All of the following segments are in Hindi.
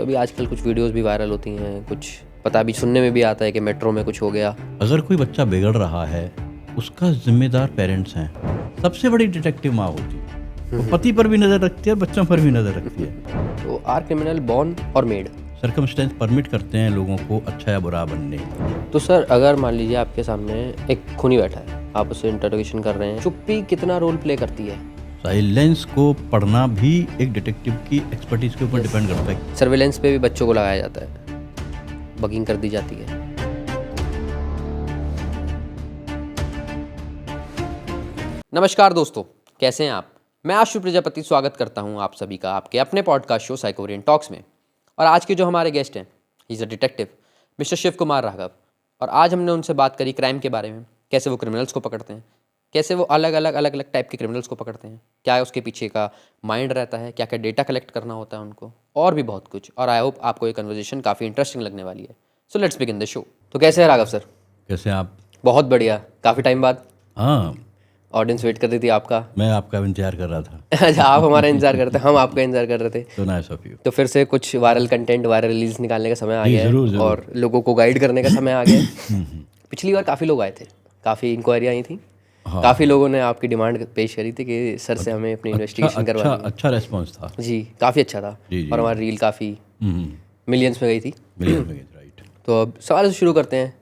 तो अभी आजकल कुछ वीडियोस भी वायरल होती हैं, कुछ पता भी सुनने में भी आता है कि मेट्रो में कुछ हो गया। अगर कोई बच्चा बिगड़ रहा है उसका जिम्मेदार पेरेंट्स हैं। सबसे बड़ी डिटेक्टिव माँ होती है, वो पति पर भी नज़र रखती है, बच्चों पर भी नज़र रखती है। तो आर क्रिमिनल बॉर्न और मेड। सर्कमस्टेंस परमिट करते हैं लोगों को अच्छा या बुरा बनने। तो सर अगर मान लीजिए आपके सामने एक खूनी बैठा है, आप उससे इंटरोगेशन कर रहे हैं, चुप्पी कितना रोल प्ले करती है? साइलेंस को पढ़ना भी एक डिटेक्टिव की एक्सपर्टीज के ऊपर डिपेंड करता है। सर्विलेंस पे भी बच्चों को लगाया जाता है, बगिंग कर दी जाती है। नमस्कार दोस्तों, कैसे हैं आप? मैं आशु प्रजापति स्वागत करता हूं आप सभी का आपके अपने पॉडकास्ट शो साइकोरियन टॉक्स में। और आज के जो हमारे गेस्ट हैं, he is a detective, mister Shiv Kumar Raghav. और आज हमने उनसे बात करी क्राइम के बारे में, कैसे वो क्रिमिनल्स को पकड़ते हैं, कैसे वो अलग अलग टाइप के क्रिमिनल्स को पकड़ते हैं, क्या उसके पीछे का माइंड रहता है, क्या क्या डेटा कलेक्ट करना होता है उनको, और भी बहुत कुछ। और आई होप आपको ये कन्वर्सेशन काफ़ी इंटरेस्टिंग लगने वाली है। So let's begin the show. तो कैसे हैं राघव सर? कैसे आप? बहुत बढ़िया, काफ़ी टाइम बाद। हाँ, ऑडियंस वेट कर रही थी आपका। मैं आपका इंतजार कर रहा था। अच्छा, आप हमारा इंतजार करते, हम आपका इंतजार कर रहे थे। तो नाइस ऑफ यू। तो फिर से कुछ वायरल कंटेंट, वायरल रील्स निकालने का समय आ जी, गया है जरूर। और लोगों को गाइड करने का समय आ गया है। पिछली बार काफ़ी लोग आए थे, काफ़ी इंक्वायरी आई थी। हाँ। काफ़ी लोगों ने आपकी डिमांड पेश करी थी कि सर से हमें अपनी इन्वेस्टिगेशन करवानी है। अच्छा रेस्पॉन्स था। जी, काफ़ी अच्छा था। जी, जी। और हमारी रील काफ़ी मिलियंस में गई थी। मिलियन में राइट। तो अब सवाल से शुरू करते हैं।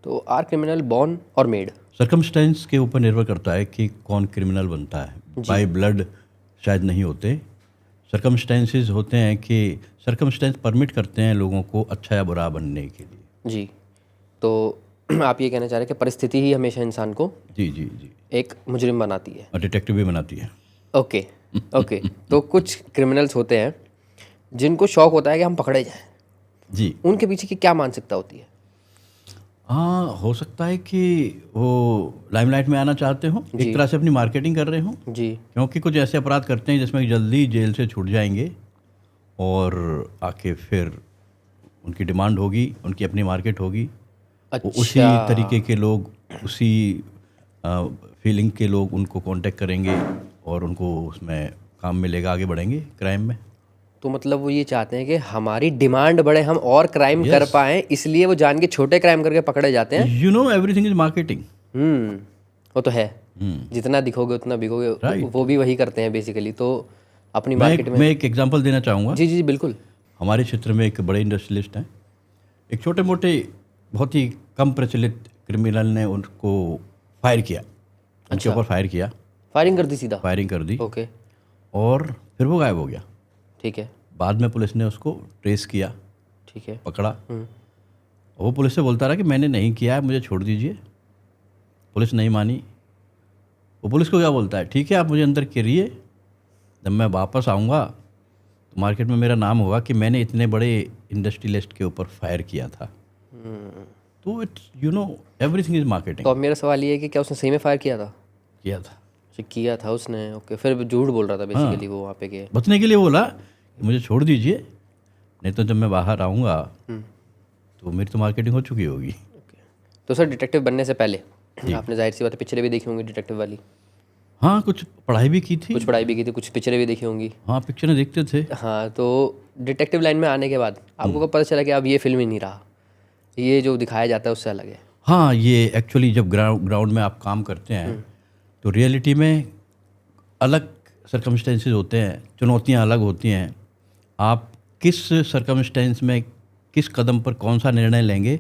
तो आर क्रिमिनल बॉर्न और मेड? सर्कमस्टेंस के ऊपर निर्भर करता है कि कौन क्रिमिनल बनता है। बाय ब्लड शायद नहीं होते। सर्कमस्टेंसेस होते हैं कि सर्कमस्टेंस परमिट करते हैं लोगों को अच्छा या बुरा बनने के लिए। जी, तो आप ये कहना चाह रहे हैं कि परिस्थिति ही हमेशा इंसान को जी जी जी, एक मुजरिम बनाती है। और डिटेक्टिव भी बनाती है। Okay okay. तो कुछ क्रिमिनल्स होते हैं जिनको शौक होता है कि हम पकड़े जाएं। जी उनके पीछे की क्या मानसिकता होती है? हाँ, हो सकता है कि वो लाइमलाइट में आना चाहते हो, एक तरह से अपनी मार्केटिंग कर रहे हो। जी क्योंकि कुछ ऐसे अपराध करते हैं जिसमें जल्दी जेल से छूट जाएंगे और आके फिर उनकी डिमांड होगी, उनकी अपनी मार्केट होगी। वो उसी अच्छा, तरीके के लोग, उसी फीलिंग के लोग उनको कांटेक्ट करेंगे और उनको उसमें काम मिलेगा, आगे बढ़ेंगे क्राइम में। तो मतलब वो ये चाहते हैं कि हमारी डिमांड बढ़े, हम और क्राइम कर Yes. पाएं, इसलिए वो जान के छोटे क्राइम करके पकड़े जाते हैं। You know everything is marketing. वो तो है। जितना दिखोगे उतना बिकोगे। Right. वो भी वही करते हैं बेसिकली। तो अपनी मार्केट में मैं एक एग्जांपल देना चाहूँगा। जी जी बिल्कुल। हमारे क्षेत्र में एक बड़े इंडस्ट्रियलिस्ट हैं। एक छोटे मोटे बहुत ही कम प्रचलित क्रिमिनल ने उनको फायर किया, उनके ऊपर फायर किया, फायरिंग कर दी सीधा? फायरिंग कर दी ओके, और फिर वो गायब हो गया। ठीक है बाद में पुलिस ने उसको ट्रेस किया, ठीक है। पकड़ा। वो पुलिस से बोलता रहा कि मैंने नहीं किया है, मुझे छोड़ दीजिए। पुलिस नहीं मानी। वो पुलिस को क्या बोलता है, ठीक है आप मुझे अंदर करिए, जब मैं वापस आऊँगा तो मार्केट में मेरा नाम होगा कि मैंने इतने बड़े इंडस्ट्रियलिस्ट के ऊपर फायर किया था। तो it's you know everything is marketing. तो अब मेरा सवाल ये है कि क्या उसने सही में फायर किया था? किया था, किया था उसने। ओके, फिर झूठ बोल रहा था बेसिकली वो वहाँ पे के। बचने के लिए बोला कि मुझे छोड़ दीजिए, नहीं तो जब मैं बाहर आऊँगा तो मेरी तो मार्केटिंग हो चुकी होगी। तो सर डिटेक्टिव बनने से पहले आपने जाहिर सी बात है पिक्चरें भी देखी होंगी डिटेक्टिव वाली। हाँ, कुछ पढ़ाई भी की थी। कुछ पढ़ाई भी की थी, कुछ पिक्चरें भी देखी होंगी। हाँ, पिक्चरें देखते थे। हाँ, तो डिटेक्टिव लाइन में आने के बाद आपको कब पता चला कि अब ये फिल्म ही नहीं रहा, ये जो दिखाया जाता है उससे अलग है? हाँ, ये एक्चुअली जब ग्राउंड में आप काम करते हैं तो रियलिटी में अलग सर्कमस्टेंसेस होते हैं, चुनौतियाँ अलग होती हैं। आप किस सर्कमस्टेंस में किस कदम पर कौन सा निर्णय लेंगे,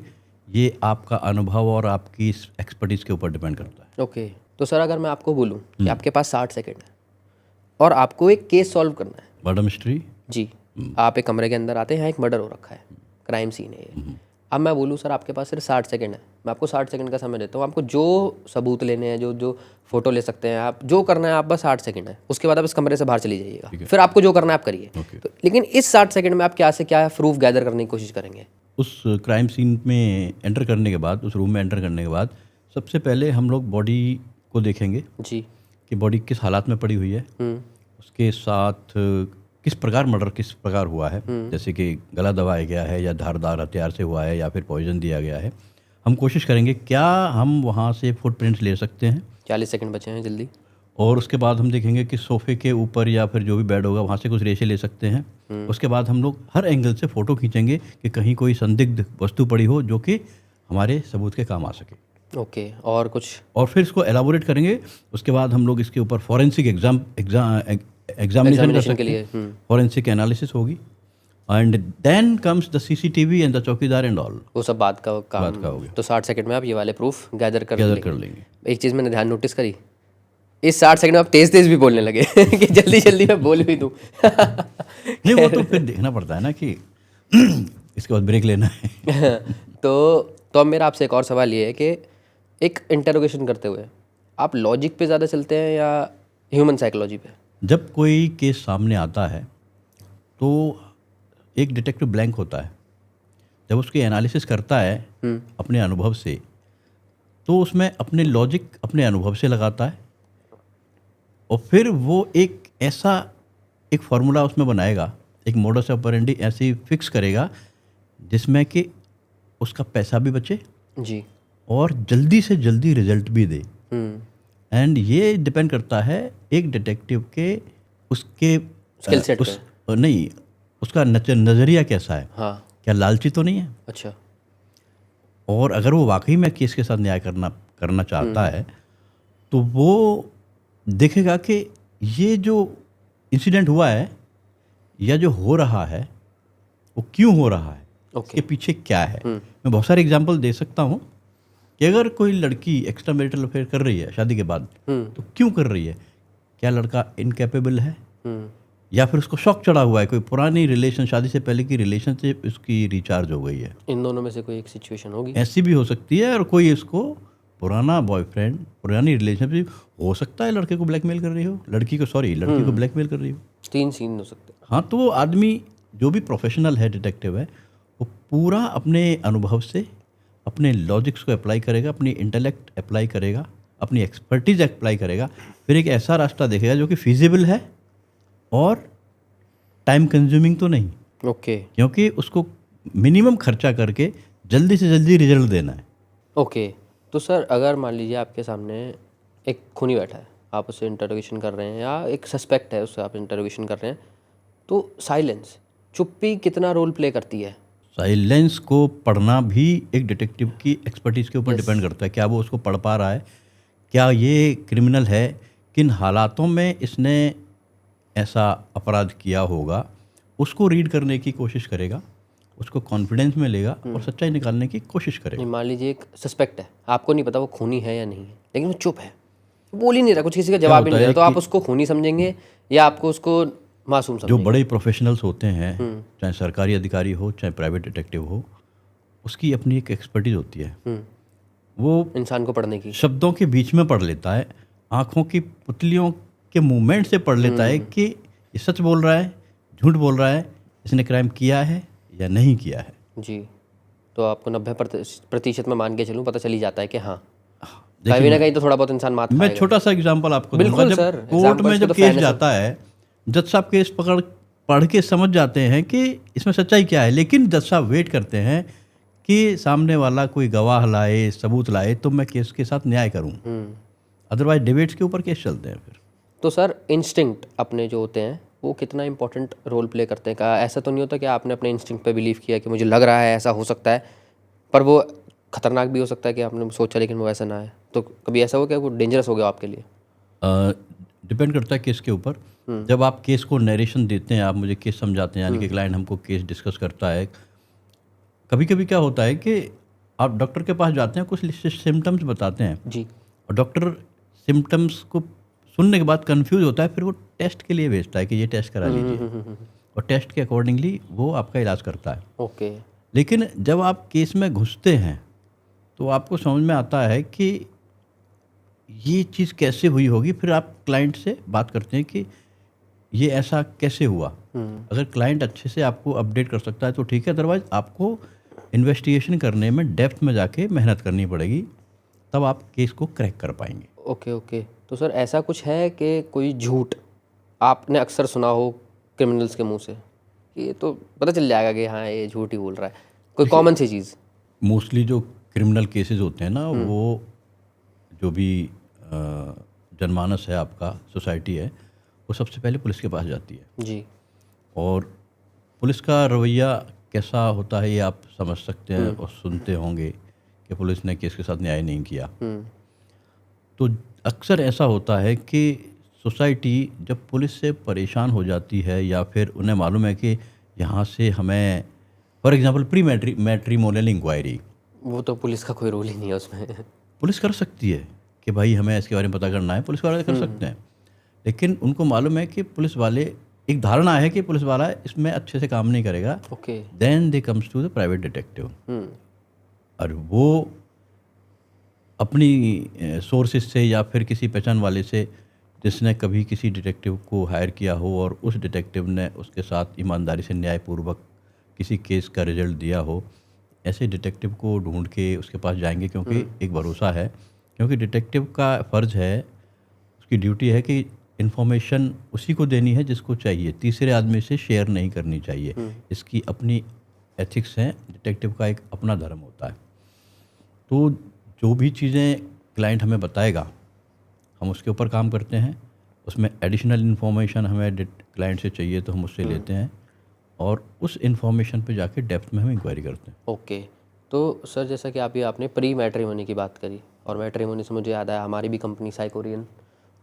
ये आपका अनुभव और आपकी एक्सपर्टीज़ के ऊपर डिपेंड करता है। ओके, तो सर अगर मैं आपको बोलूँ कि आपके पास 60 सेकंड है और आपको एक केस सॉल्व करना है। Murder mystery. जी, आप एक कमरे के अंदर आते हैं, यहाँ एक मर्डर हो रखा है, क्राइम सीन है ये। अब मैं बोलूँ सर आपके पास सिर्फ 60 सेकंड है, मैं आपको 60 सेकंड का समय देता हूँ, आपको जो सबूत लेने हैं, जो जो फोटो ले सकते हैं, आप जो करना है, आप बस 60 सेकंड है, उसके बाद आप इस कमरे से बाहर चली जाइएगा। फिर आपको जो करना है आप करिए। तो लेकिन इस 60 सेकंड में आप क्या से क्या प्रूफ गैदर करने की कोशिश करेंगे? उस क्राइम सीन में एंटर करने के बाद, उस रूम में एंटर करने के बाद सबसे पहले हम लोग बॉडी को देखेंगे जी, कि बॉडी किस हालात में पड़ी हुई है, उसके साथ किस प्रकार मर्डर किस प्रकार हुआ है, जैसे कि गला दबाया गया है या धारदार हथियार से हुआ है या फिर पॉइजन दिया गया है। हम कोशिश करेंगे क्या हम वहाँ से फुटप्रिंट्स ले सकते हैं। 40 सेकंड बचे हैं, जल्दी। और उसके बाद हम देखेंगे कि सोफे के ऊपर या फिर जो भी बेड होगा वहाँ से कुछ रेशे ले सकते हैं। उसके बाद हम लोग हर एंगल से फ़ोटो खींचेंगे कि कहीं कोई संदिग्ध वस्तु पड़ी हो जो कि हमारे सबूत के काम आ सके। ओके, और कुछ? और फिर इसको एलाबोरेट करेंगे। उसके बाद हम लोग इसके ऊपर फॉरेंसिक एग्जामिनेशन कर एग्जामिनेशन के सकते लिए। हैं। फॉरेंसिक एनालिसिस होगी and then comes the CCTV and the chowkidar and all. वो सब बात का काम। बात का हो गया। तो 60 सेकंड में आप ये वाले प्रूफ गैदर कर लेंगे। एक चीज़ मैंने ध्यान नोटिस करी, इस 60 सेकंड में आप तेज तेज भी बोलने लगे कि जल्दी जल्दी मैं बोल भी दूँ। नहीं, वो तो फिर देखना पड़ता है ना कि इसके बाद ब्रेक लेना है। तो अब मेरा आपसे एक और सवाल ये है कि एक इंटरोगेशन करते हुए आप लॉजिक पे ज़्यादा चलते हैं या ह्यूमन साइकोलॉजी पे? जब कोई केस सामने आता है तो एक डिटेक्टिव ब्लैंक होता है। जब उसकी एनालिसिस करता है अपने अनुभव से, तो उसमें अपने लॉजिक अपने अनुभव से लगाता है और फिर वो एक ऐसा एक फार्मूला उसमें बनाएगा, एक मोडस ऑपरेंडी ऐसी फिक्स करेगा जिसमें कि उसका पैसा भी बचे जी। और जल्दी से जल्दी रिजल्ट भी दे। हम्म। एंड ये डिपेंड करता है एक डिटेक्टिव के उसके स्किल सेट नहीं, उसका नज़रिया कैसा है। हाँ। क्या लालची तो नहीं है? अच्छा। और अगर वो वाकई में केस के साथ न्याय करना चाहता है तो वो देखेगा कि ये जो इंसिडेंट हुआ है या जो हो रहा है वो क्यों हो रहा है, इसके पीछे क्या है। मैं बहुत सारे एग्जांपल दे सकता हूँ कि अगर कोई लड़की एक्स्ट्रा मैरिटल अफेयर कर रही है शादी के बाद, तो क्यों कर रही है? क्या लड़का इनकैपेबल है या फिर उसको शौक चढ़ा हुआ है, कोई पुरानी रिलेशन, शादी से पहले की रिलेशनशिप उसकी रिचार्ज हो गई है। इन दोनों में से कोई एक सिचुएशन होगी। ऐसी भी हो सकती है। और कोई इसको पुराना बॉयफ्रेंड, पुरानी रिलेशनशिप हो सकता है लड़के को ब्लैकमेल कर रही हो, लड़की को ब्लैकमेल कर रही हो। 3 सीन हो सकते हैं। हाँ, तो वो आदमी जो भी प्रोफेशनल है, डिटेक्टिव है, वो पूरा अपने अनुभव से अपने लॉजिक्स को अप्लाई करेगा, अपनी इंटेलेक्ट अप्लाई करेगा, अपनी एक्सपर्टीज अप्लाई करेगा, फिर एक ऐसा रास्ता देखेगा जो कि फिजिबल है और टाइम कंज्यूमिंग तो नहीं। ओके। क्योंकि उसको मिनिमम खर्चा करके जल्दी से जल्दी रिजल्ट देना है। ओके। तो सर अगर मान लीजिए आपके सामने एक खूनी बैठा है, आप उससे इंटरोगेशन कर रहे हैं, या एक सस्पेक्ट है उससे आप इंटरोगेशन कर रहे हैं, तो साइलेंस, चुप्पी कितना रोल प्ले करती है? साइलेंस को पढ़ना भी एक डिटेक्टिव की एक्सपर्टीज़ के ऊपर डिपेंड करता है। क्या वो उसको पढ़ पा रहा है, क्या ये क्रिमिनल है, किन हालातों में इसने ऐसा अपराध किया होगा, उसको रीड करने की कोशिश करेगा, उसको कॉन्फिडेंस में लेगा और सच्चाई निकालने की कोशिश करेगा। नहीं, मान लीजिए एक सस्पेक्ट है, आपको नहीं पता वो खूनी है या नहीं है, लेकिन वो चुप है, बोल ही नहीं रहा, कुछ किसी का जवाब ही नहीं दे रहा, तो आप उसको खूनी समझेंगे या आपको उसको मासूम जो समझेंगे? बड़े प्रोफेशनल्स होते हैं, चाहे सरकारी अधिकारी हो चाहे प्राइवेट डिटेक्टिव हो, उसकी अपनी एक एक्सपर्टीज होती है। वो इंसान को पढ़ने की। शब्दों के बीच में पढ़ लेता है, आँखों की पुतलियों के मूवमेंट से पढ़ लेता है कि ये सच बोल रहा है, झूठ बोल रहा है, इसने क्राइम किया है या नहीं किया है। जी। तो आपको 90% में मान के चलूँ, पता चली जाता है कि हाँ, कहीं ना कहीं तो थोड़ा बहुत इंसान मात खाएगा। मैं छोटा सा एग्जांपल आपको दूंगा। बिल्कुल जब सर, कोर्ट में examples जब को तो केस fairness जाता है, जज साहब केस पढ़ के समझ जाते हैं कि इसमें सच्चाई क्या है, लेकिन जज साहब वेट करते हैं कि सामने वाला कोई गवाह लाए, सबूत लाए, तो मैं केस के साथ न्याय करूं। अदरवाइज डिबेट्स के ऊपर केस चलते हैं फिर। तो सर इंस्टिंक्ट अपने जो होते हैं वो कितना इंपॉर्टेंट रोल प्ले करते हैं? क्या ऐसा तो नहीं होता कि आपने अपने इंस्टिंक्ट पे बिलीव किया कि मुझे लग रहा है ऐसा हो सकता है, पर वो खतरनाक भी हो सकता है कि आपने सोचा लेकिन वो ऐसा ना है? तो कभी ऐसा हो क्या वो डेंजरस हो गया आपके लिए? डिपेंड करता है केस के ऊपर। जब आप केस को नरेशन देते हैं, आप मुझे केस समझाते हैं, यानी कि क्लाइंट हमको केस डिस्कस करता है, कभी कभी क्या होता है कि आप डॉक्टर के पास जाते हैं, कुछ सिम्टम्स बताते हैं जी। और डॉक्टर सिम्टम्स को सुनने के बाद कंफ्यूज होता है, फिर वो टेस्ट के लिए भेजता है कि ये टेस्ट करा लीजिए, और टेस्ट के अकॉर्डिंगली वो आपका इलाज करता है। ओके। लेकिन जब आप केस में घुसते हैं तो आपको समझ में आता है कि ये चीज़ कैसे हुई होगी। फिर आप क्लाइंट से बात करते हैं कि ये ऐसा कैसे हुआ। अगर क्लाइंट अच्छे से आपको अपडेट कर सकता है तो ठीक है, अदरवाइज आपको इन्वेस्टिगेशन करने में डेप्थ में जाके मेहनत करनी पड़ेगी, तब आप केस को क्रैक कर पाएंगे। Okay okay. तो सर ऐसा कुछ है कि कोई झूठ आपने अक्सर सुना हो क्रिमिनल्स के मुंह से कि ये तो पता चल जाएगा कि हाँ ये झूठ ही बोल रहा है, कोई कॉमन सी चीज़? मोस्टली जो क्रिमिनल केसेस होते हैं ना, वो जो भी जनमानस है आपका, सोसाइटी है, वो सबसे पहले पुलिस के पास जाती है। जी। और पुलिस का रवैया कैसा होता है ये आप समझ सकते हैं और सुनते होंगे कि पुलिस ने केस के साथ न्याय नहीं किया। तो अक्सर ऐसा होता है कि सोसाइटी जब पुलिस से परेशान हो जाती है या फिर उन्हें मालूम है कि यहाँ से हमें for example pre matrimonial inquiry वो तो पुलिस का कोई रोल ही नहीं है उसमें। पुलिस कर सकती है कि भाई हमें इसके बारे में पता करना है, पुलिस वाले कर सकते हैं। लेकिन उनको मालूम है कि पुलिस वाले, एक धारणा है कि पुलिस वाला इसमें अच्छे से काम नहीं करेगा, okay. Then they comes to the private detective. और वो अपनी सोर्सेज से या फिर किसी पहचान वाले से जिसने कभी किसी डिटेक्टिव को हायर किया हो और उस डिटेक्टिव ने उसके साथ ईमानदारी से न्यायपूर्वक किसी केस का रिजल्ट दिया हो, ऐसे डिटेक्टिव को ढूंढ के उसके पास जाएंगे, क्योंकि एक भरोसा है, क्योंकि डिटेक्टिव का फ़र्ज़ है, उसकी ड्यूटी है कि इन्फॉर्मेशन उसी को देनी है जिसको चाहिए, तीसरे आदमी से शेयर नहीं करनी चाहिए। इसकी अपनी एथिक्स हैं, डिटेक्टिव का एक अपना धर्म होता है। तो जो भी चीज़ें क्लाइंट हमें बताएगा हम उसके ऊपर काम करते हैं, उसमें एडिशनल इन्फॉर्मेशन हमें क्लाइंट से चाहिए तो हम उससे लेते हैं और उस इन्फॉर्मेशन पे जाके डेप्थ में हम इंक्वायरी करते हैं। ओके। तो सर जैसा कि आपने प्री मैट्रिमोनी की बात करी, और मैट्रिमोनी से मुझे याद आया हमारी भी कंपनी साइकोरियन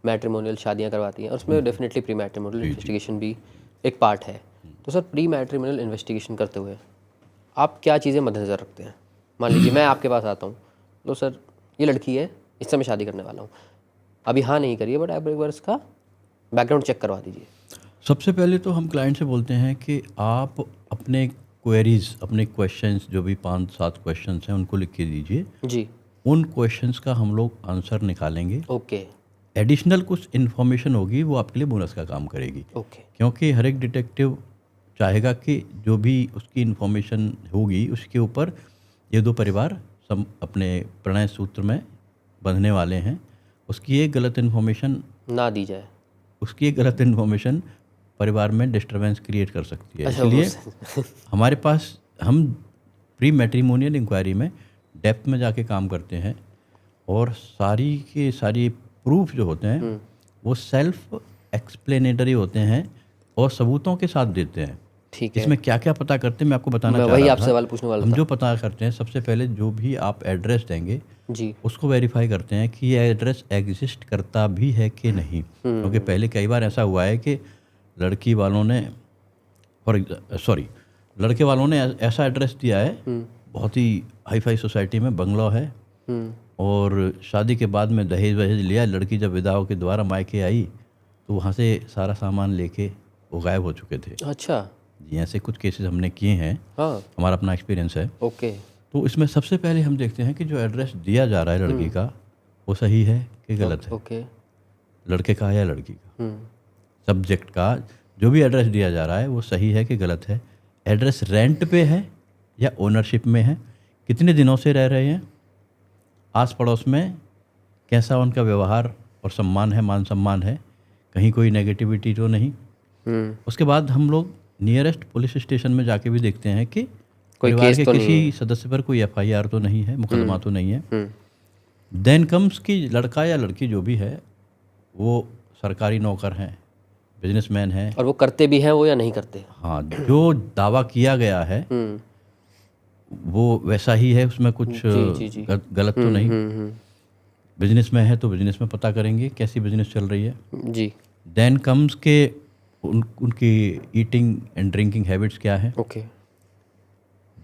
मैट्रिमोनियल शादियां करवाती हैं और उसमें डेफिनेटली प्री मैट्रिमोनियल इन्वेस्टिगेशन भी एक पार्ट है। तो सर प्री मैट्रिमोनियल इन्वेस्टिगेशन करते हुए आप क्या चीज़ें मद्देनज़र रखते हैं? मान लीजिए मैं आपके पास आता हूँ, तो सर ये लड़की है, इससे मैं शादी करने वाला हूँ, अभी हाँ नहीं करिए बट आप एक बार इसका बैकग्राउंड चेक करवा दीजिए। सबसे पहले तो हम क्लाइंट से बोलते हैं कि आप अपने क्वेरीज, अपने क्वेश्चंस, जो भी 5-7 क्वेश्चंस हैं उनको लिख के दीजिए। जी। उन क्वेश्चंस का हम लोग आंसर निकालेंगे। ओके। एडिशनल कुछ इन्फॉर्मेशन होगी वो आपके लिए बोनस का काम करेगी, ओके। क्योंकि हर एक डिटेक्टिव चाहेगा कि जो भी उसकी इन्फॉर्मेशन होगी उसके ऊपर ये दो परिवार सब अपने प्रणय सूत्र में बंधने वाले हैं, उसकी एक गलत इन्फॉर्मेशन ना दी जाए, उसकी एक गलत इन्फॉर्मेशन परिवार में डिस्टर्बेंस क्रिएट कर सकती है। अच्छा, इसलिए हमारे पास हम प्री मैट्रिमोनियल इंक्वायरी में डेप्थ में जाके काम करते हैं और सारी के सारी प्रूफ जो होते हैं वो सेल्फ एक्सप्लेनेटरी होते हैं और सबूतों के साथ देते हैं। ठीक है। इसमें क्या क्या पता करते हैं मैं आपको बताना मैं चाह वही रहा आपसे था। सवाल पूछने वाला हम था। जो पता करते हैं सबसे पहले जो भी आप एड्रेस देंगे जी। उसको वेरीफाई करते हैं कि ये एड्रेस एग्जिस्ट करता भी है कि नहीं, क्योंकि पहले कई बार ऐसा हुआ है कि लड़की वालों ने लड़के वालों ने ऐसा एड्रेस दिया है, बहुत ही हाई फाई सोसाइटी में बंगला है, और शादी के बाद में दहेज वहेज लिया, लड़की जब विदा होकर दोबारा मायके आई तो वहाँ से सारा सामान लेके वो गायब हो चुके थे। अच्छा। जी, ऐसे कुछ केसेस हमने किए हैं, हाँ। हमारा अपना एक्सपीरियंस है। ओके। तो इसमें सबसे पहले हम देखते हैं कि जो एड्रेस दिया जा रहा है लड़की का वो सही है कि गलत है, ओके। लड़के का या लड़की का, सब्जेक्ट का जो भी एड्रेस दिया जा रहा है वो सही है कि गलत है, एड्रेस रेंट पे है या ओनरशिप में है, कितने दिनों से रह रहे हैं, आस पड़ोस में कैसा उनका व्यवहार और सम्मान है, मान सम्मान है, कहीं कोई नेगेटिविटी तो नहीं। उसके बाद हम लोग नियरेस्ट पुलिस स्टेशन में जाके भी देखते हैं कि परिवार केस के तो नहीं किसी सदस्य पर कोई एफआईआर तो नहीं है, मुकदमा तो नहीं है। देन कम्स कि लड़का या लड़की जो भी है वो सरकारी नौकर हैं, बिजनेसमैन हैं, और वो करते भी हैं वो या नहीं करते? हाँ, जो दावा किया गया है वो वैसा ही है, उसमें कुछ जी। गलत तो नहीं। बिजनेस में है तो बिजनेस में पता करेंगे कैसी बिजनेस चल रही है। जी। देन कम्स के उनकी ईटिंग एंड ड्रिंकिंग हैबिट्स क्या है। ओके।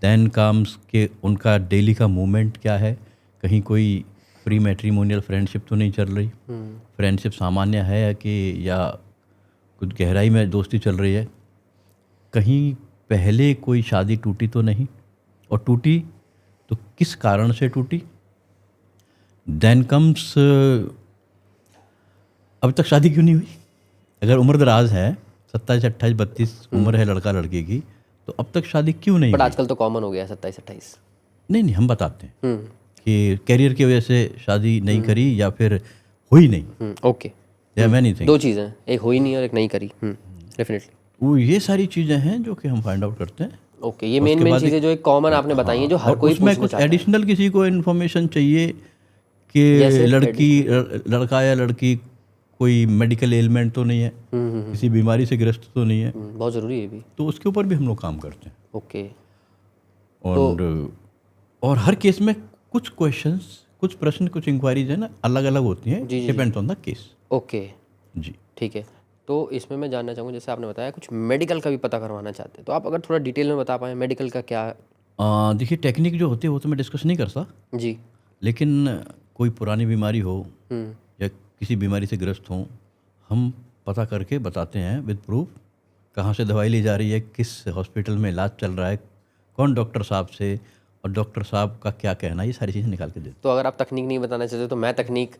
देन कम्स के उनका डेली का मूवमेंट क्या है, कहीं कोई प्री मैट्रिमोनियल फ्रेंडशिप तो नहीं चल रही, फ्रेंडशिप सामान्य है कि या कुछ गहराई में दोस्ती चल रही है, कहीं पहले कोई शादी टूटी तो नहीं, और टूटी तो किस कारण से टूटी। देन कम्स अभी तक शादी क्यों नहीं हुई, अगर उम्र दराज है 27, 28, 32 उम्र है लड़का लड़की की, तो अब तक शादी क्यों नहीं बट हुई। आजकल तो कॉमन हो गया है 27-28। नहीं, हम बताते हैं कि कैरियर की वजह से शादी नहीं करी या फिर हुई नहीं। ओके। या मैनी थिंग, दो चीज़ें, एक हुई नहीं और एक नहीं करी। डेफिनेटली। वो ये सारी चीज़ें हैं जो कि हम फाइंड आउट करते हैं। ओके, ये मेन चीज़ें जो एक कॉमन आपने बताई हैं जो हर और कोई उसमें पूछना कुछ चाहता है। एडिशनल किसी को इन्फॉर्मेशन चाहिए कि जैसे लड़का या लड़की कोई मेडिकल एलिमेंट तो नहीं है, किसी बीमारी से ग्रस्त तो नहीं है, बहुत ज़रूरी है ये भी। तो उसके ऊपर भी हम लोग काम करते हैं। ओके। और हर केस में कुछ क्वेश्चंस, कुछ प्रश्न, कुछ इंक्वायरीज है ना, अलग अलग होती हैं, depends on the case. Okay, जी ठीक है। तो इसमें मैं जानना चाहूँगा, जैसे आपने बताया कुछ मेडिकल का भी पता करवाना चाहते हैं, तो आप अगर थोड़ा डिटेल में बता पाएँ मेडिकल का क्या? देखिए, टेक्निक जो होती है वो तो मैं डिस्कस नहीं करता, जी। लेकिन कोई पुरानी बीमारी हो हम्म। या किसी बीमारी से ग्रस्त हों, हम पता करके बताते हैं विद प्रूफ, कहाँ से दवाई ली जा रही है, किस हॉस्पिटल में इलाज चल रहा है, कौन डॉक्टर साहब से, और डॉक्टर साहब का क्या कहना है, ये सारी चीज़ें निकाल के देते तो अगर आप तकनीक नहीं बताना चाहते तो मैं तकनीक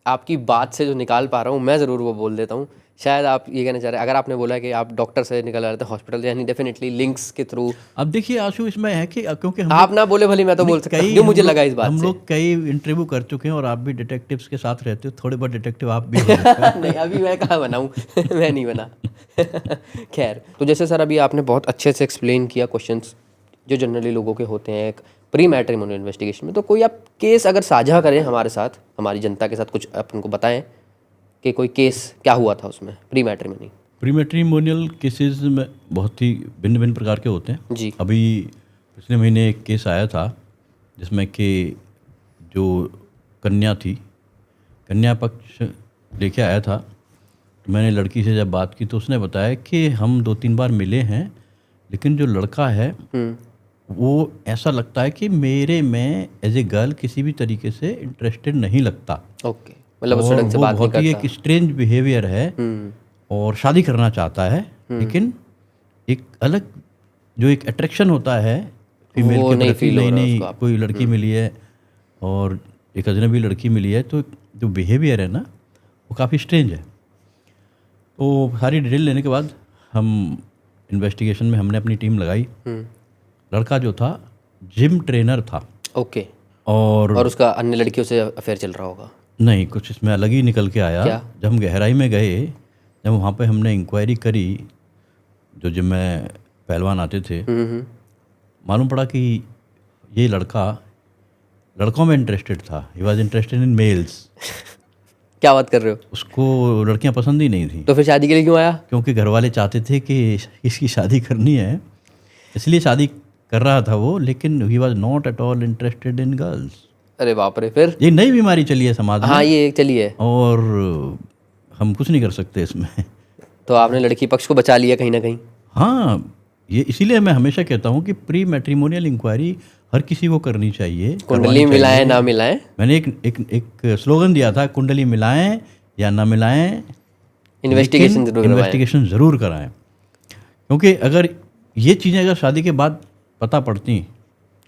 आपकी बात से जो निकाल पा रहा हूँ मैं ज़रूर वो बोल देता हूँ। शायद आप ये कहना चाह रहे हैं, अगर आपने बोला कि आप डॉक्टर से निकल रहे थे हॉस्पिटल, यानी डेफिनेटली लिंक्स के थ्रू। हैं। अब देखिए आशु, इसमें है कि क्योंकि हम आप ना बोले भली मैं तो बोल सकता हूँ, जो मुझे लगा इस बात हम से। लोग कई इंटरव्यू कर चुके हैं, और आप भी डिटेक्टिव्स के साथ रहते हो, थोड़े बहुत डिटेक्टिव आप भी हो सकते हैं। नहीं, अभी मैं कहाँ बनाऊँ मैं नहीं बना। खैर, तो जैसे सर अभी आपने बहुत अच्छे से एक्सप्लेन किया क्वेश्चंस जो जनरली लोगों के होते हैं एक प्री मैट्रिमोनियल इन्वेस्टिगेशन में, तो कोई आप केस अगर साझा करें हमारे साथ, हमारी जनता के साथ, कुछ अपन को बताएं कि कोई केस क्या हुआ था उसमें pre matrimony. Pre matrimonial cases में बहुत ही भिन्न भिन्न प्रकार के होते हैं। जी। अभी पिछले महीने एक केस आया था जिसमें कि जो कन्या थी, कन्या पक्ष लेके आया था, तो मैंने लड़की से जब बात की तो उसने बताया कि हम 2-3 बार मिले हैं, लेकिन जो लड़का है वो ऐसा लगता है कि मेरे में एज ए गर्ल किसी भी तरीके से इंटरेस्टेड नहीं लगता। ओके, मतलब वो और सड़क से वो बात नहीं बहुत ही करता। एक स्ट्रेंज बिहेवियर है, और शादी करना चाहता है, लेकिन एक अलग जो एक अट्रैक्शन होता है फीमेल वो के नहीं प्रति, feel हो नई रहा नई उसको आपको। कोई लड़की मिली है और एक अजनबी लड़की मिली है, तो जो बिहेवियर है ना वो काफ़ी स्ट्रेंज है। तो सारी डिटेल लेने के बाद हम इन्वेस्टिगेशन में हमने अपनी टीम लगाई। लड़का जो था जिम ट्रेनर था, ओके, और और उसका अन्य लड़कियों से अफेयर चल रहा होगा। नहीं, कुछ इसमें अलग ही निकल के आया। क्या? जब हम गहराई में गए, जब वहाँ पे हमने इंक्वायरी करी, जो जिम में पहलवान आते थे, मालूम पड़ा कि ये लड़का लड़कों में इंटरेस्टेड था। He was interested in males. क्या बात कर रहे हो? उसको लड़कियां पसंद ही नहीं थी, तो फिर शादी के लिए क्यों आया? क्योंकि घर वाले चाहते थे कि इसकी शादी करनी है, इसलिए शादी कर रहा था वो, लेकिन he was not at all interested in girls. अरे बाप रे, फिर? ये नई बीमारी चली है समाज में। हाँ, ये चलिए। और हम कुछ नहीं कर सकते इसमें। तो आपने लड़की पक्ष को बचा लिया कहीं ना कहीं। हाँ, ये इसीलिए मैं हमेशा कहता हूँ कि प्री मैट्रिमोनियल इंक्वायरी हर किसी को करनी चाहिए। कुंडली मिलाएं ना मिलाएं, मैंने एक स्लोगन दिया था, कुंडली मिलाएं या ना मिलाएं, इन्वेस्टिगेशन ज़रूर कराएं। क्योंकि अगर ये चीज़ें अगर शादी के बाद पता पड़ती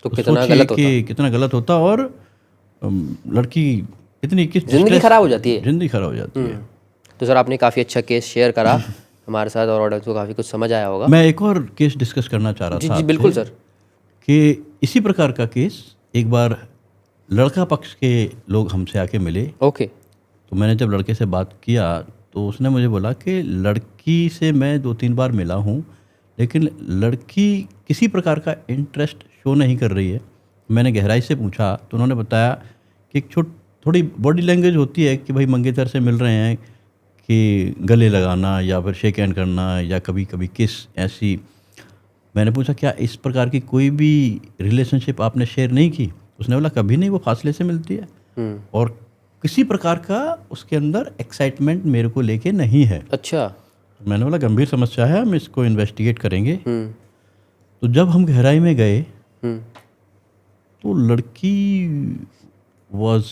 तो कितना गलत होता, कितना गलत होता, और लड़की इतनी जिंदगी खराब हो जाती है। जिंदगी खराब हो जाती है। तो सर आपने काफ़ी अच्छा केस शेयर करा हमारे साथ, और ऑडियंस को काफ़ी कुछ समझ आया होगा। मैं एक और केस डिस्कस करना चाह रहा जी था जी बिल्कुल सर। कि इसी प्रकार का केस एक बार लड़का पक्ष के लोग हमसे आके मिले। ओके। तो मैंने जब लड़के से बात किया तो उसने मुझे बोला कि लड़की से मैं 2-3 बार मिला हूँ, लेकिन लड़की किसी प्रकार का इंटरेस्ट शो नहीं कर रही है। मैंने गहराई से पूछा तो उन्होंने बताया कि एक थोड़ी बॉडी लैंग्वेज होती है कि भाई मंगेतर से मिल रहे हैं, कि गले लगाना या फिर शेक हैंड करना या कभी कभी किस, ऐसी। मैंने पूछा क्या इस प्रकार की कोई भी रिलेशनशिप आपने शेयर नहीं की? उसने बोला कभी नहीं, वो फासले से मिलती है, और किसी प्रकार का उसके अंदर एक्साइटमेंट मेरे को लेके नहीं है। अच्छा। मैंने बोला गंभीर समस्या है, हम इसको इन्वेस्टिगेट करेंगे। तो जब हम गहराई में गए तो लड़की was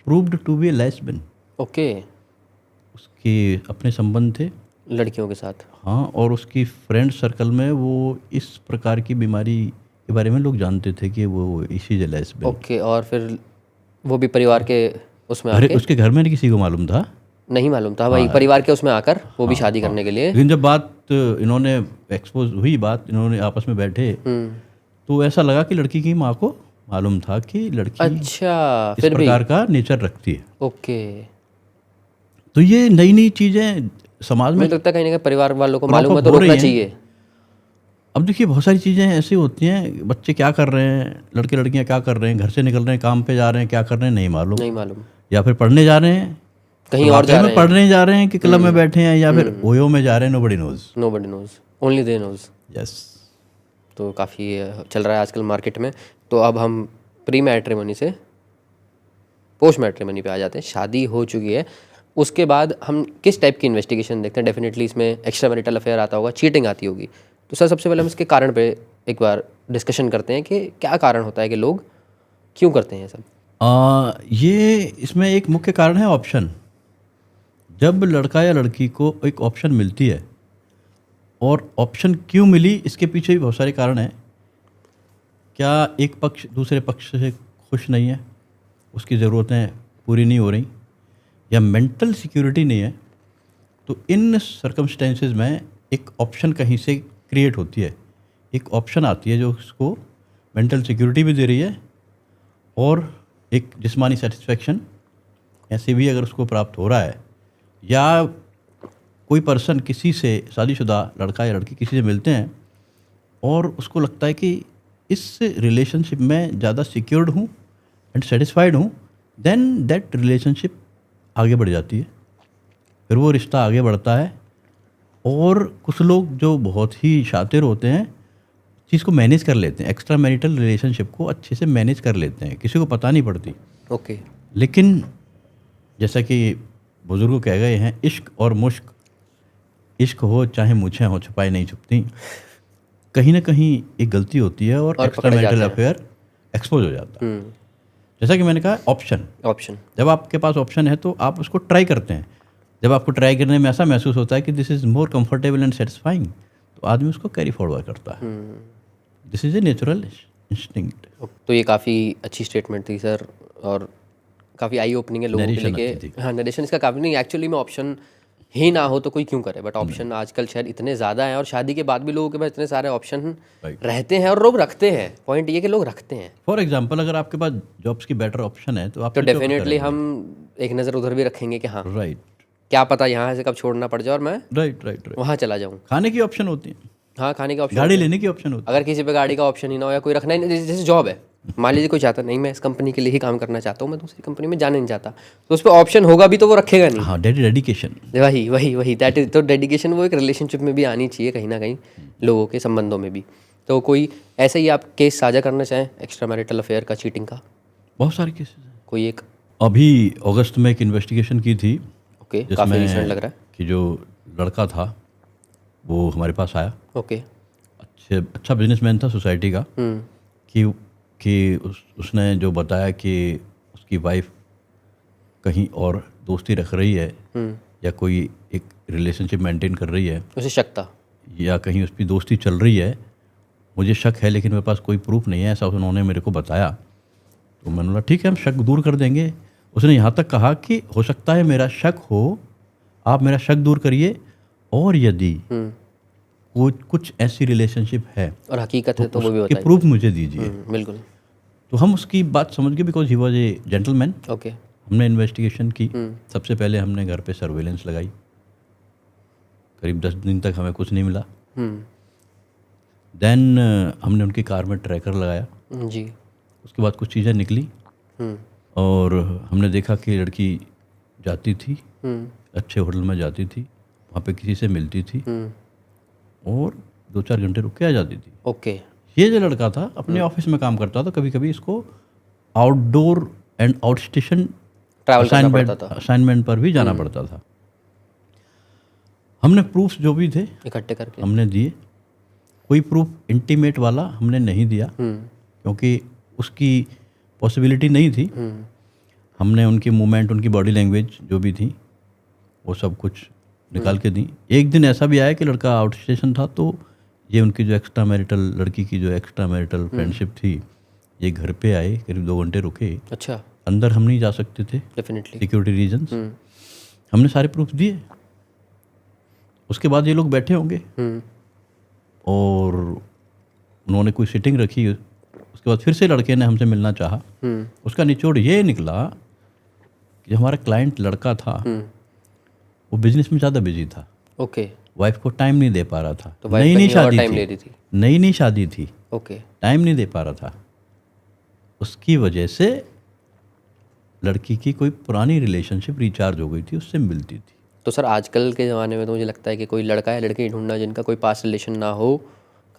proved to be a lesbian. Okay. उसके अपने संबंध थे लड़कियों के साथ। हाँ, और उसकी फ्रेंड सर्कल में वो इस प्रकार की बीमारी के बारे में लोग जानते थे कि वो इसी जे लेस्बियन। ओके, और फिर वो भी परिवार के उसमें अरे आके? उसके घर में नहीं किसी को मालूम था, नहीं मालूम था भाई, परिवार के उसमें आकर वो भी शादी करने के लिए। लेकिन जब बात इन्होंने एक्सपोज हुई, बात इन्होंने आपस में बैठे, तो ऐसा लगा कि लड़की की माँ को मालूम था कि लड़की अच्छा, इस फिर भी। प्रकार का नेचर रखती है। ओके। तो ये नई नई चीज़ें समाज में मुझे लगता है कहीं ना कहीं परिवार वालों को crop मालूम है up तो हो रही रोकना हैं। चाहिए। अब देखिए बहुत सारी चीज़ें ऐसी होती हैं, बच्चे क्या कर रहे हैं, लड़के लड़कियां क्या कर रहे हैं, घर से निकल रहे हैं, काम पे जा रहे हैं, क्या कर रहे हैं नहीं मालूम, नहीं मालूम। या फिर पढ़ने जा रहे हैं, कहीं और जा वाकई रहे में हैं, पढ़ने जा रहे हैं कि क्लब में बैठे हैं या फिर ओयो में जा रहे हैं, nobody knows. Nobody knows, only they knows. Yes. तो काफ़ी चल रहा है आजकल मार्केट में। तो अब हम प्री मैट्रिमनी से पोस्ट मैट्रिमनी पे आ जाते हैं। शादी हो चुकी है, उसके बाद हम किस टाइप की इन्वेस्टिगेशन देखते हैं? डेफिनेटली इसमें एक्स्ट्रा मैरिटल अफेयर आता होगा, चीटिंग आती होगी। तो सर सबसे पहले हम इसके कारण पे एक बार डिस्कशन करते हैं कि क्या कारण होता है कि लोग क्यों करते हैं ये सब। ये इसमें एक मुख्य कारण है ऑप्शन। जब लड़का या लड़की को एक ऑप्शन मिलती है, और ऑप्शन क्यों मिली इसके पीछे भी बहुत सारे कारण हैं। क्या एक पक्ष दूसरे पक्ष से खुश नहीं है, उसकी ज़रूरतें पूरी नहीं हो रही, या मेंटल सिक्योरिटी नहीं है। तो इन सर्कमस्टेंसेस में एक ऑप्शन कहीं से क्रिएट होती है, एक ऑप्शन आती है जो उसको मेंटल सिक्योरिटी भी दे रही है और एक जिस्मानी सेटिस्फेक्शन ऐसे भी अगर उसको प्राप्त हो रहा है, या कोई पर्सन किसी से शादीशुदा लड़का या लड़की किसी से मिलते हैं और उसको लगता है कि इस रिलेशनशिप में ज़्यादा सिक्योर्ड हूँ एंड सेटिस्फाइड हूँ, देन दैट रिलेशनशिप आगे बढ़ जाती है, फिर वो रिश्ता आगे बढ़ता है। और कुछ लोग जो बहुत ही शातिर होते हैं, चीज़ को मैनेज कर लेते हैं, एक्स्ट्रा मैरिटल रिलेशनशिप को अच्छे से मैनेज कर लेते हैं, किसी को पता नहीं पड़ती। ओके। लेकिन जैसा कि बुजुर्ग कह गए हैं, इश्क और मुश्क, इश्क हो चाहे मूछें हो, छुपाई नहीं छुपती। कहीं ना कहीं एक गलती होती है और एक्स्ट्रा पकड़े मैरिटल जाते हैं। अफेयर एक्सपोज हो जाता है। जैसा कि मैंने कहा, ऑप्शन। जब आपके पास ऑप्शन है तो आप उसको ट्राई करते हैं। जब आपको ट्राई करने में ऐसा महसूस होता है कि this is more comfortable and satisfying, तो आदमी उसको कैरी फॉरवर्ड करता है। This is a natural instinct. तो ये काफ़ी अच्छी स्टेटमेंट थी सर, और काफ़ी आई ओपनिंग है लोगों के Narration लिए अच्छी कि हाँ, नरेशन इसका काफ़ी नहीं, एक्चुअली में ऑप्शन ही ना हो तो कोई क्यों करे, बट ऑप्शन आजकल शायद इतने ज़्यादा हैं और शादी के बाद भी लोगों के पास इतने सारे ऑप्शन रहते हैं और लोग रखते हैं। पॉइंट ये कि लोग रखते हैं। फॉर एग्जाम्पल, अगर आपके पास जॉब्स की बेटर ऑप्शन है तो आप तो डेफिनेटली हम एक नज़र उधर भी रखेंगे कि हाँ, राइट क्या पता यहाँ से कब छोड़ना पड़ जाए और मैं राइट राइट राइट। वहाँ चला जाऊँ। खाने की ऑप्शन होती है, हाँ, खाने का ऑप्शन, गाड़ी लेने की ऑप्शन होती अगर किसी पे गाड़ी का ऑप्शन ही ना हो या कोई रखना ही नहीं, जैसे जॉब है, मान लीजिए कोई चाहता नहीं मैं इस कंपनी के लिए ही काम करना चाहता हूँ, मैं दूसरी कंपनी में जाना नहीं चाहता, तो उस पर ऑप्शन होगा भी तो वो रखेगा है। नहीं। हाँ, डेडिकेशन। वही वही वही दैट इज, तो डेडिकेशन वो एक रिलेशनशिप में भी आनी चाहिए कहीं ना कहीं, लोगों के संबंधों में भी। तो कोई ऐसे ही आप केस साझा करना चाहें एक्स्ट्रा मैरिटल अफेयर का, चीटिंग का, बहुत सारे केसेस हैं। कोई एक? अभी अगस्त में एक इन्वेस्टिगेशन की थी, ओके, काफ़ी रिसेंट लग रहा है। कि जो लड़का था वो हमारे पास आया। ओके। अच्छा बिजनेसमैन था सोसाइटी का। कि उसने जो बताया कि उसकी वाइफ कहीं और दोस्ती रख रही है या कोई एक रिलेशनशिप मेंटेन कर रही है, उसे शक था, या कहीं उसकी दोस्ती चल रही है, मुझे शक है लेकिन मेरे पास कोई प्रूफ नहीं है, ऐसा उन्होंने मेरे को बताया। तो मैंने बोला ठीक है, हम शक दूर कर देंगे। उसने यहाँ तक कहा कि हो सकता है मेरा शक हो, आप मेरा शक दूर करिए, और यदि कुछ ऐसी रिलेशनशिप है और हकीकत है तो वो भी उसके बताइए। प्रूफ मुझे दीजिए। बिल्कुल। तो हम उसकी बात समझ गए, because he was a gentleman. Okay. हमने इन्वेस्टिगेशन की। सबसे पहले हमने घर पे सर्वेलेंस लगाई, करीब 10 दिन तक हमें कुछ नहीं मिला। देन हमने उनकी कार में ट्रैकर लगाया जी। उसके बाद कुछ चीज़ें निकली और हमने देखा कि लड़की जाती थी, अच्छे होटल में जाती थी, वहाँ पे किसी से मिलती थी और 2-4 घंटे रुक के आ जाती थी। ओके। ये जो लड़का था अपने ऑफिस में काम करता था, कभी कभी इसको outdoor and out station travel करना पड़ता था, असाइनमेंट पर भी जाना पड़ता था। हमने प्रूफ्स जो भी थे इकट्ठे करके हमने दिए। कोई प्रूफ इंटीमेट वाला हमने नहीं दिया क्योंकि उसकी पॉसिबिलिटी नहीं थी। हमने उनकी मूवमेंट, उनकी बॉडी लैंग्वेज जो भी थी वो सब कुछ निकाल के दी। एक दिन ऐसा भी आया कि लड़का आउट स्टेशन था, तो ये उनकी जो एक्स्ट्रा मैरिटल, लड़की की जो एक्स्ट्रा मैरिटल फ्रेंडशिप थी, ये घर पे आए, करीब 2 घंटे रुके। अच्छा। अंदर हम नहीं जा सकते थे, डेफिनेटली सिक्योरिटी रीजंस। हमने सारे प्रूफ दिए। उसके बाद ये लोग बैठे होंगे और उन्होंने कोई सिटिंग रखी। उसके बाद फिर से लड़के ने हमसे मिलना चाहा। उसका निचोड़ ये निकला कि हमारा क्लाइंट लड़का था वो बिजनेस में ज़्यादा बिजी था। ओके। वाइफ को टाइम नहीं दे पा रहा था। तो नई नई शादी टाइम थी, ले रही थी। नई शादी थी, ओके। टाइम नहीं दे पा रहा था। उसकी वजह से लड़की की कोई पुरानी रिलेशनशिप रिचार्ज हो गई थी, उससे मिलती थी। तो सर आजकल के ज़माने में तो मुझे लगता है कि कोई लड़का या लड़की ढूंढना जिनका कोई पास्ट रिलेशन ना हो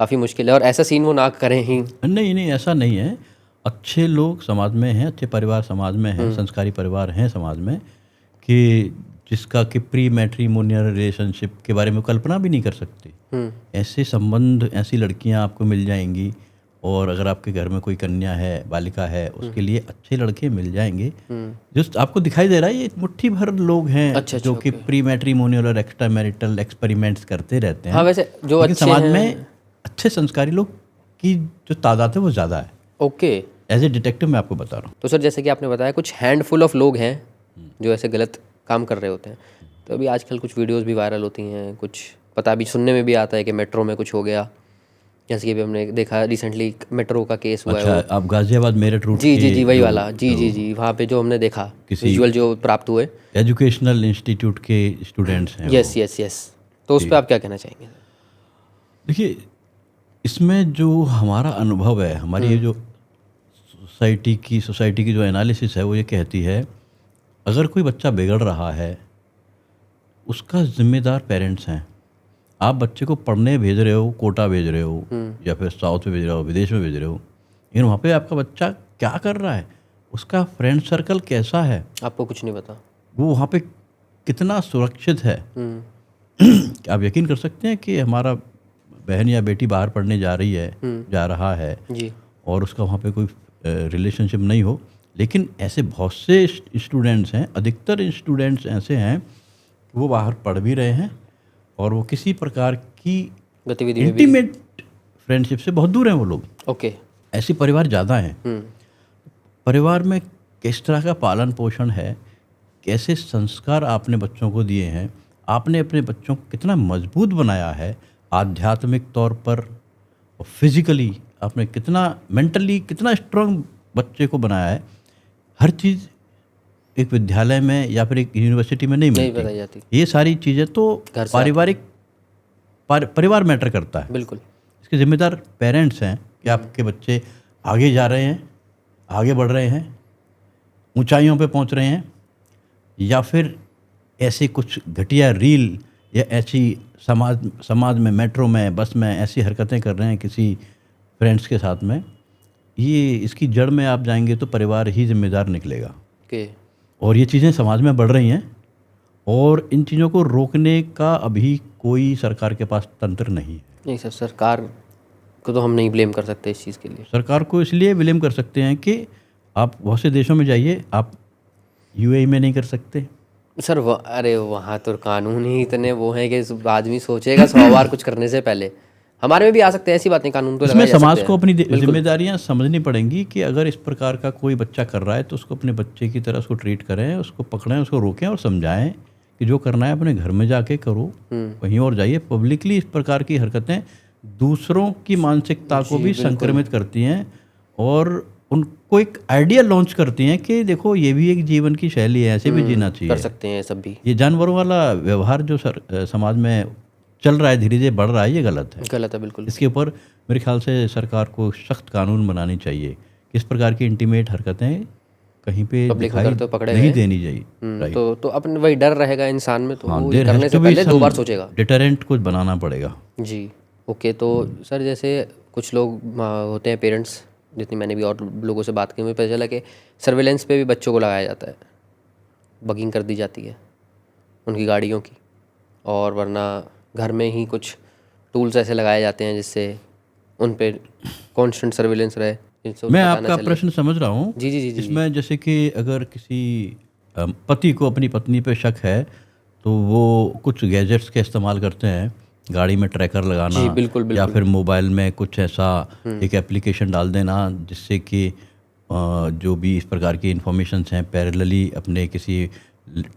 काफ़ी मुश्किल है, और ऐसा सीन वो ना करें ही। नहीं नहीं, ऐसा नहीं है। अच्छे लोग समाज में हैं, अच्छे परिवार समाज में हैं, संस्कारी परिवार हैं समाज में, कि जिसका कि प्री मैट्रिमोनियल रिलेशनशिप के बारे में कल्पना भी नहीं कर सकते। ऐसे संबंध, ऐसी लड़कियां आपको मिल जाएंगी। और अगर आपके घर में कोई कन्या है, बालिका है, उसके लिए अच्छे लड़के मिल जाएंगे। जस्ट आपको दिखाई दे रहा है ये मुट्ठी भर लोग हैं अच्छा, जो कि प्री मैट्रिमोनियल और एक्स्ट्रा मैरिटल एक्सपेरिमेंट्स करते रहते हैं। हाँ वैसे जो लेकिन अच्छे समाज हैं। में अच्छे संस्कारी लोग की जो तादाद है वो ज़्यादा है। ओके, एज ए डिटेक्टिव मैं आपको बता रहा हूँ। तो सर जैसे कि आपने बताया कुछ हैंडफुल ऑफ लोग हैं जो ऐसे गलत काम कर रहे होते हैं। तो अभी आजकल कुछ वीडियोस भी वायरल होती हैं, कुछ पता भी सुनने में भी आता है कि मेट्रो में कुछ हो गया, जैसे कि अभी हमने देखा रिसेंटली मेट्रो का केस हुआ है अच्छा, वो। आप गाजियाबाद मेरठ रूट जी जी के जी वही जो- वाला, जी जी जी, वहाँ पे जो हमने देखा किसी- विजुअल जो प्राप्त हुए। एजुकेशनल इंस्टीट्यूट के स्टूडेंट्स हैं यस वो। यस यस, तो उस पर आप क्या कहना चाहेंगे? देखिए, इसमें जो हमारा अनुभव है, हमारी ये जो सोसाइटी की जो एनालिसिस है वो ये कहती है, अगर कोई बच्चा बिगड़ रहा है उसका जिम्मेदार पेरेंट्स हैं। आप बच्चे को पढ़ने भेज रहे हो, कोटा भेज रहे हो, या फिर साउथ में भेज रहे हो, विदेश में भेज रहे हो, लेकिन वहाँ पे आपका बच्चा क्या कर रहा है, उसका फ्रेंड सर्कल कैसा है, आपको कुछ नहीं पता। वो वहाँ पे कितना सुरक्षित है। आप यकीन कर सकते हैं कि हमारा बहन या बेटी बाहर पढ़ने जा रही है, जा रहा है, जी और उसका वहाँ पे कोई रिलेशनशिप नहीं हो, लेकिन ऐसे बहुत से स्टूडेंट्स हैं, अधिकतर स्टूडेंट्स ऐसे हैं कि वो बाहर पढ़ भी रहे हैं और वो किसी प्रकार की गतिविधि में भी। इंटीमेट फ्रेंडशिप से बहुत दूर हैं वो लोग। ओके। ऐसे परिवार ज़्यादा हैं। परिवार में किस तरह का पालन पोषण है, कैसे संस्कार आपने बच्चों को दिए हैं, आपने अपने बच्चों को कितना मजबूत बनाया है आध्यात्मिक तौर पर, और फिजिकली आपने कितना, मेंटली कितना स्ट्रांग बच्चे को बनाया है, हर चीज़ एक विद्यालय में या फिर एक यूनिवर्सिटी में नहीं नहीं मिलती। बताई जाती। ये सारी चीज़ें तो घर से पारिवारिक परिवार मैटर करता है। बिल्कुल। इसके जिम्मेदार पेरेंट्स हैं कि आपके बच्चे आगे जा रहे हैं, आगे बढ़ रहे हैं, ऊंचाइयों पे पहुंच रहे हैं, या फिर ऐसी कुछ घटिया रील या ऐसी समाज में, मेट्रो में, बस में ऐसी हरकतें कर रहे हैं किसी फ्रेंड्स के साथ में। ये इसकी जड़ में आप जाएंगे तो परिवार ही जिम्मेदार निकलेगा। ओके। और ये चीज़ें समाज में बढ़ रही हैं, और इन चीज़ों को रोकने का अभी कोई सरकार के पास तंत्र नहीं है। नहीं सर, सरकार को तो हम नहीं ब्लेम कर सकते इस चीज़ के लिए। सरकार को इसलिए ब्लेम कर सकते हैं कि आप बहुत से देशों में जाइए, आप यूएई में नहीं कर सकते। सर अरे वहाँ तो कानून ही इतने वो हैं कि आदमी सोचेगा 100 बार कुछ करने से पहले। हमारे में भी आ सकते हैं ऐसी बातें, कानून तो इसमें लगाए जा समाज सकते को हैं। अपनी जिम्मेदारियां समझनी पड़ेंगी कि अगर इस प्रकार का कोई बच्चा कर रहा है तो उसको अपने बच्चे की तरह उसको ट्रीट करें, उसको पकड़ें, उसको रोकें और समझाएं कि जो करना है अपने घर में जाके करो, कहीं और जाइए। पब्लिकली इस प्रकार की हरकतें दूसरों की मानसिकता को भी संक्रमित करती हैं और उनको एक आइडिया लॉन्च करती हैं कि देखो ये भी एक जीवन की शैली है, ऐसे भी जीना चाहिए। कर सकते हैं सब भी। ये जानवरों वाला व्यवहार जो समाज में चल रहा है, धीरे धीरे बढ़ रहा है, ये गलत है। गलत है बिल्कुल। इसके ऊपर मेरे ख्याल से सरकार को सख्त कानून बनानी चाहिए। इस प्रकार की इंटीमेट हरकतें कहीं पे दिखाई तो पकड़े नहीं गए। देनी चाहिए। तो अपन वही डर रहेगा इंसान में, तो वो there करने has से to be पहले 2 बार some सोचेगा। डिटरेंट कुछ बनाना पड़ेगा। जी ओके। तो सर जैसे कुछ लोग होते हैं पेरेंट्स, जितनी मैंने भी और लोगों से बात की, मुझे पता चला कि सर्वेलेंस पे भी बच्चों को लगाया जाता है, बगिंग कर दी जाती है उनकी गाड़ियों की, और वरना घर में ही कुछ टूल्स ऐसे लगाए जाते हैं जिससे उन पे कांस्टेंट सर्वेलेंस रहे। मैं आपका प्रश्न समझ रहा हूँ। जी जी जी जी। इसमें जैसे कि अगर किसी पति को अपनी पत्नी पे शक है तो वो कुछ गैजेट्स के इस्तेमाल करते हैं, गाड़ी में ट्रैकर लगाना, जी, बिल्कुल, या फिर मोबाइल में कुछ ऐसा एक एप्लीकेशन डाल देना जिससे कि जो भी इस प्रकार की इंफॉर्मेशंस हैं पैरेलली अपने किसी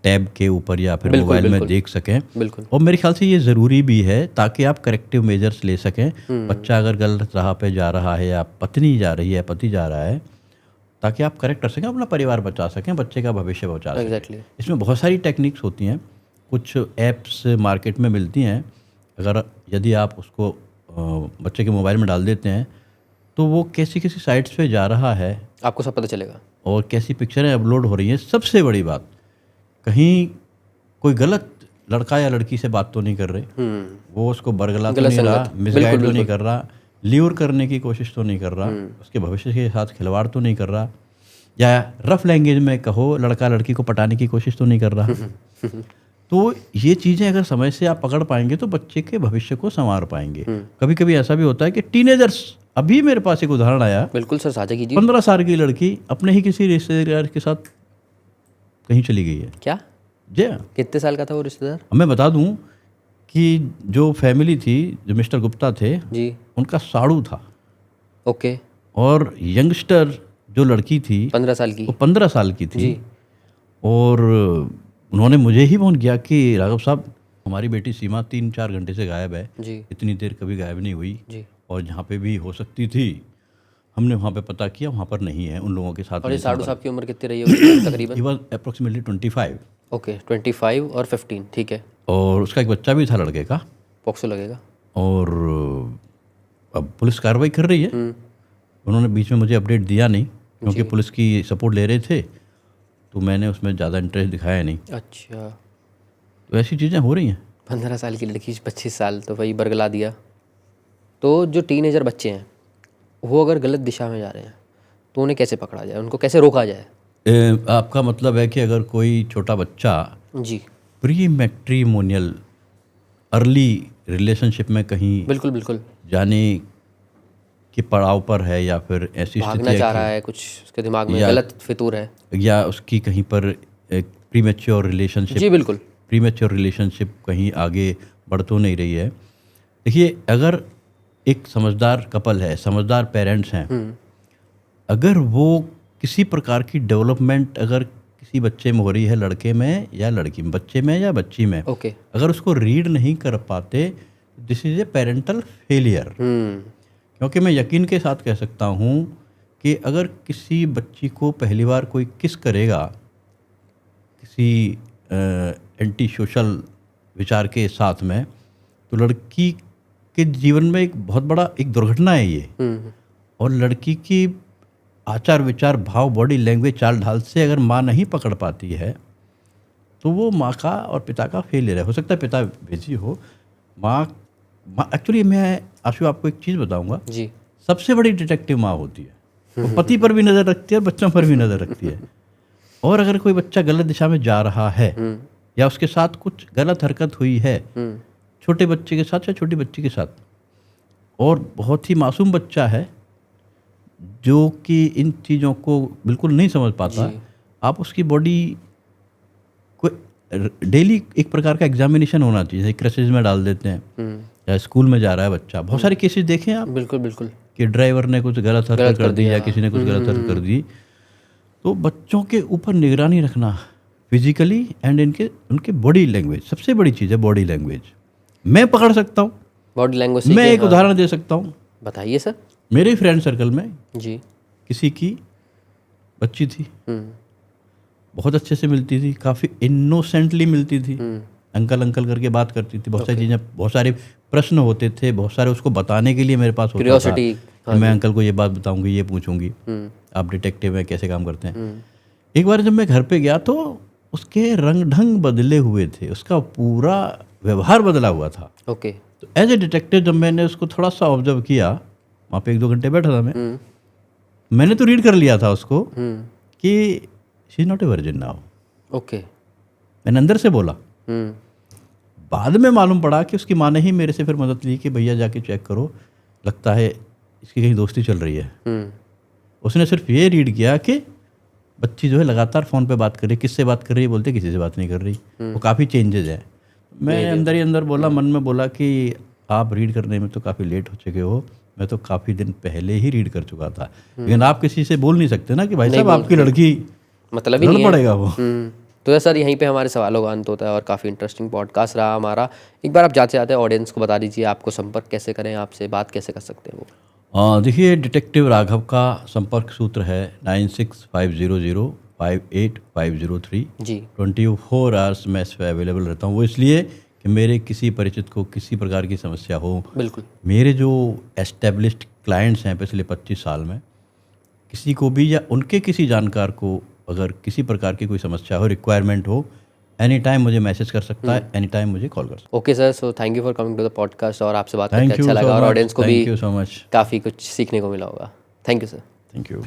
टैब के ऊपर या फिर मोबाइल में देख सकें। बिल्कुल। और मेरे ख्याल से ये ज़रूरी भी है ताकि आप करेक्टिव मेजर्स ले सकें। बच्चा अगर गलत राह पे जा रहा है, या पत्नी जा रही है, पति जा रहा है, ताकि आप करेक्ट कर सकें, अपना परिवार बचा सकें, बच्चे का भविष्य बचा सकें। एग्जैक्टली। इसमें बहुत सारी टेक्निक्स होती हैं, कुछ ऐप्स मार्केट में मिलती हैं। अगर यदि आप उसको बच्चे के मोबाइल में डाल देते हैं तो वो किसी साइट्स पे जा रहा है आपको सब पता चलेगा। और कैसी पिक्चरें अपलोड हो रही हैं। सबसे बड़ी बात, कहीं कोई गलत लड़का या लड़की से बात तो नहीं कर रहे, वो उसको बरगला तो गलत नहीं रहा, संगत, मिसगाइड तो बिल्कुल, नहीं कर रहा, ल्यूर करने की कोशिश तो नहीं कर रहा, उसके भविष्य के साथ खिलवाड़ तो नहीं कर रहा, या रफ लैंग्वेज में कहो लड़का लड़की को पटाने की कोशिश तो नहीं कर रहा। तो ये चीज़ें अगर समय से आप पकड़ पाएंगे तो बच्चे के भविष्य को संवार पाएंगे। कभी कभी ऐसा भी होता है कि टीनेजर्स, अभी मेरे पास एक उदाहरण आया, बिल्कुल सर, साझा कीजिए। 15 साल की लड़की अपने ही किसी रिश्तेदार के साथ कहीं चली गई है। क्या? जी हाँ। कितने साल का था वो रिश्तेदार? अब मैं बता दूं कि जो फैमिली थी, जो मिस्टर गुप्ता थे, जी। उनका साड़ू था, ओके। और यंगस्टर जो लड़की थी 15 साल की। वो 15 साल की थी। जी। और उन्होंने मुझे ही फ़ोन किया कि राघव साहब, हमारी बेटी सीमा 3-4 घंटे से गायब है, जी। इतनी देर कभी गायब नहीं हुई, जी। और जहाँ पे भी हो सकती थी हमने वहाँ पे पता किया, वहाँ पर नहीं है, उन लोगों के साथ और ये नहीं साड़ू था। साहब की उम्र कितनी रही होगी तकरीबन? ही वॉज अप्रोक्सीमेटली 25, ओके, 25 और 15, ठीक है। और उसका एक बच्चा भी था लड़के का। पॉक्सो लगेगा। और अब पुलिस कार्रवाई कर रही है। उन्होंने बीच में मुझे अपडेट दिया नहीं, क्योंकि पुलिस की सपोर्ट ले रहे थे, तो मैंने उसमें ज़्यादा इंटरेस्ट दिखाया नहीं। अच्छा। तो ऐसी चीज़ें हो रही हैं। 15 साल की लड़की, 25 साल, तो वही बरगला दिया। तो जो टीनेजर बच्चे हैं वो अगर गलत दिशा में जा रहे हैं तो उन्हें कैसे पकड़ा जाए, उनको कैसे रोका जाए? आपका मतलब है कि अगर कोई छोटा बच्चा जी, प्री मैट्रिमोनियल अर्ली रिलेशनशिप में कहीं बिल्कुल बिल्कुल। जाने के पड़ाव पर है, या फिर ऐसी भागना स्थिति चाह है रहा है, कुछ उसके दिमाग में या- गलत फितूर है। या उसकी कहीं पर प्रीमेच्योर रिलेशनशिप जी बिल्कुल। प्रीमेच्योर रिलेशनशिप कहीं आगे बढ़ तो नहीं रही है। देखिए, अगर एक समझदार कपल है, समझदार पेरेंट्स हैं, अगर वो किसी प्रकार की डेवलपमेंट अगर किसी बच्चे में हो रही है, लड़के में या लड़की में, बच्चे में या बच्ची में, ओके। अगर उसको रीड नहीं कर पाते, this is a parental failure. क्योंकि मैं यकीन के साथ कह सकता हूँ कि अगर किसी बच्ची को पहली बार कोई किस करेगा किसी एंटी सोशल विचार के साथ में, तो लड़की के जीवन में एक बहुत बड़ा एक दुर्घटना है ये। और लड़की की आचार विचार, भाव, बॉडी लैंग्वेज, चाल ढाल से अगर माँ नहीं पकड़ पाती है तो वो माँ का और पिता का फेलियर है। हो सकता है पिता बिजी हो, माँ एक्चुअली मैं आशु आपको एक चीज़ बताऊंगा, जी। सबसे बड़ी डिटेक्टिव माँ होती है। वो पति पर भी नज़र रखती है और बच्चों पर भी नज़र रखती है। और अगर कोई बच्चा गलत दिशा में जा रहा है या उसके साथ कुछ गलत हरकत हुई है, छोटे बच्चे के साथ या छोटी बच्ची के साथ, और बहुत ही मासूम बच्चा है जो कि इन चीज़ों को बिल्कुल नहीं समझ पाता, आप उसकी बॉडी को डेली एक प्रकार का एग्जामिनेशन होना चाहिए, जैसे क्रेसेज में डाल देते हैं, या स्कूल में जा रहा है बच्चा, बहुत सारे केसेस देखे हैं आप बिल्कुल बिल्कुल। कि ड्राइवर ने कुछ गलत हरकत कर दी या किसी ने कुछ गलत हरकत कर दी। तो बच्चों के ऊपर निगरानी रखना फिजिकली एंड उनके बॉडी लैंग्वेज, सबसे बड़ी चीज़ है बॉडी लैंग्वेज। मैं पकड़ सकता हूँ, बॉडी लैंग्वेज। मैं एक उदाहरण दे सकता हूँ। बताइए सर। मेरे फ्रेंड सर्कल में जी। किसी की बच्ची थी, बहुत अच्छे से मिलती थी, काफ़ी इनोसेंटली मिलती थी, अंकल अंकल करके बात करती थी, बहुत सारी चीज़ें, बहुत सारे प्रश्न होते थे, बहुत सारे उसको बताने के लिए मेरे पास होता था। क्यूरियोसिटी। मैं अंकल को ये बात बताऊंगी, ये पूछूंगी, आप डिटेक्टिव हैं, कैसे काम करते हैं। एक बार जब मैं घर पे गया तो उसके रंग ढंग बदले हुए थे, उसका पूरा व्यवहार बदला हुआ था। ओके। तो एज ए डिटेक्टिव जब मैंने उसको थोड़ा सा ऑब्जर्व किया, वहाँ पे 1-2 घंटे बैठा था मैंने तो रीड कर लिया था उसको कि she is not a virgin now. Okay. मैंने अंदर से बोला। बाद में मालूम पड़ा कि उसकी माँ ने ही मेरे से फिर मदद ली कि भैया जाके चेक करो, लगता है इसकी कहीं दोस्ती चल रही है। उसने सिर्फ ये रीड किया कि बच्ची जो है लगातार फ़ोन पे बात कर रही है, किससे बात कर रही है, बोलते किसी से बात नहीं कर रही, वो काफ़ी चेंजेस है। मैं अंदर ही अंदर बोला, मन में बोला कि आप रीड करने में तो काफ़ी लेट हो चुके हो, मैं तो काफ़ी दिन पहले ही रीड कर चुका था। लेकिन आप किसी से बोल नहीं सकते ना कि भाई साहब आपकी लड़की, मतलब ही नहीं है। पड़ेगा वो। तो सर यहीं पे हमारे सवालों का अंत होता है और काफ़ी इंटरेस्टिंग पॉडकास्ट रहा हमारा। एक बार आप जाते जाते ऑडियंस को बता दीजिए आपको संपर्क कैसे करें, आपसे बात कैसे कर सकते हैं वो। देखिए, डिटेक्टिव राघव का संपर्क सूत्र है 9650058503। जी। 24 आवर्स मैं इस पर अवेलेबल रहता हूँ। वो इसलिए कि मेरे किसी परिचित को किसी प्रकार की समस्या हो, बिल्कुल। मेरे जो एस्टेब्लिश्ड क्लाइंट्स हैं पिछले 25 साल में, किसी को भी या उनके किसी जानकार को अगर किसी प्रकार की कोई समस्या हो, रिक्वायरमेंट हो, एनी टाइम मुझे मैसेज कर सकता है, एनी टाइम मुझे कॉल कर सकता okay sir, so thank you for coming to the podcast, और आपसे बात है। करके थैंक यू अच्छा सो लगा और मच, ऑडियंस को भी थैंक यू सो मच, काफ़ी कुछ सीखने को मिला होगा। Thank you sir. Thank you.